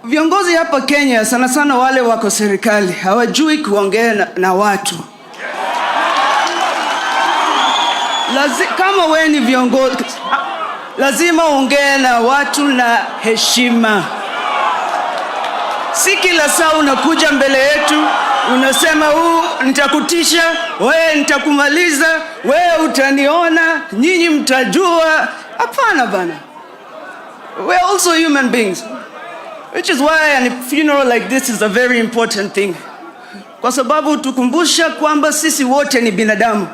Viongozi hapa Kenya sana sana wale wako serikali hawajui kuongea na watu. Kama wewe ni viongozi lazima ongea na watu na heshima. Si kila saa unakuja mbele yetu unasema nitakutisha, wewe nitakumaliza, wewe utaniona, nyinyi mtajua. Hapana bana. We're also human beings. Which is why a funeral like this is a very important thing. Kwa sababu tukumbusha kwamba sisi wote ni binadamu.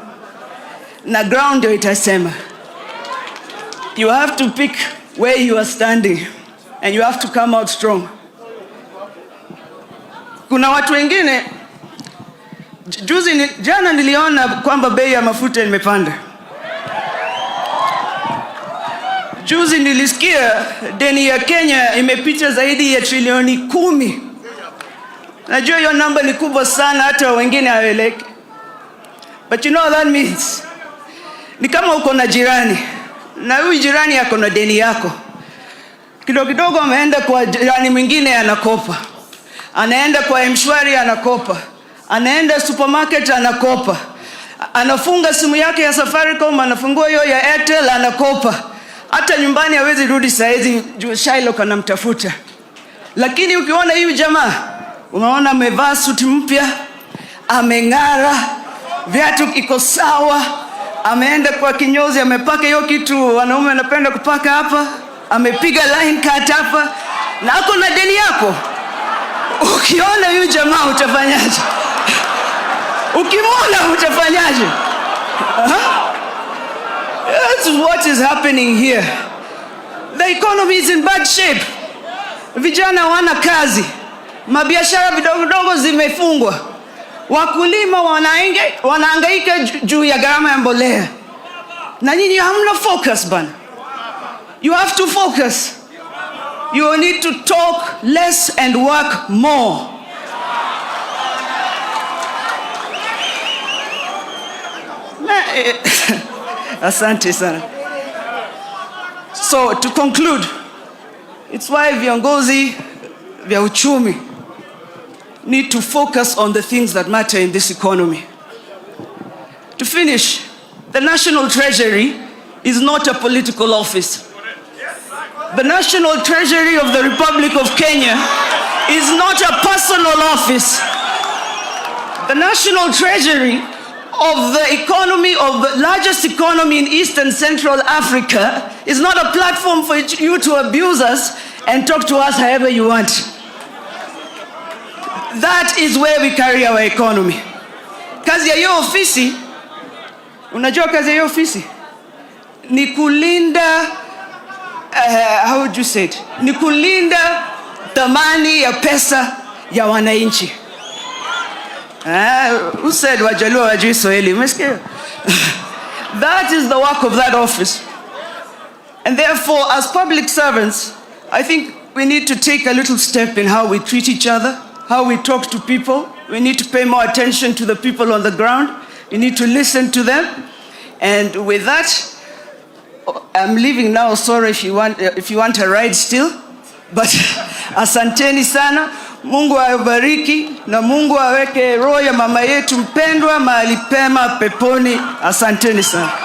Na ground ndio itasema. You have to pick where you are standing and you have to come out strong. Kuna watu wengine jana niliona kwamba bei ya mafuta imepanda. Juzi nilisikia deni ya Kenya imepita zaidi ya trilioni 10. Najua hiyo namba ni kubwa sana hata wengine hawaeleki. But you know what that means? Ni kama uko na jirani na huyu jirani yako na deni yako. Kidogo kidogo ameenda kwa jirani mwingine anakopa. Anaenda kwa M-Shwari anakopa. Anaenda supermarket anakopa. Anafunga simu yake ya Safaricom, anafungua hiyo ya Airtel anakopa. Hata nyumbani hawezi rudi saizi Shylock anamtafuta. Lakini ukiona huyu jamaa, unaona amevaa suti mpya, ameng'ara, viatu iko sawa, ameenda kwa kinyozi amepaka hiyo kitu wanaume wanapenda kupaka hapa, amepiga line cut hapa, na ako na deni yako. Ukiona huyu jamaa utafanyaje? Ukimwona utafanyaje? That's what is happening here. The economy is in bad shape. Vijana wana kazi. Mabiashara vidogo zimefungwa. Wakulima wanahangaika juu ya gharama ya mbolea. Na nyinyi hamna focus bana. You have to focus. You need to talk less and work more. Asante sana. So to conclude, it's why viongozi vya uchumi need to focus on the things that matter in this economy. To finish, the National Treasury is not a political office. The National Treasury of the Republic of Kenya is not a personal office. The National Treasury of the economy of the largest economy in East and Central Africa is not a platform for you to abuse us and talk to us however you want. That is where we carry our economy. Kazi ya hiyo ofisi, unajua kazi ya hiyo ofisi ni kulinda how would you say it? Ni kulinda thamani ya pesa ya wananchi. Who said wajaluo wajui Swahili? Umesikia? That is the work of that office. And therefore, as public servants, I think we need to take a little step in how we treat each other, how we talk to people. We need to pay more attention to the people on the ground. We need to listen to them. And with that, I'm leaving now. Sorry if you want a ride still. But asanteni sana. Mungu awabariki na Mungu aweke roho ya mama yetu mpendwa mahali pema peponi. Asanteni sana.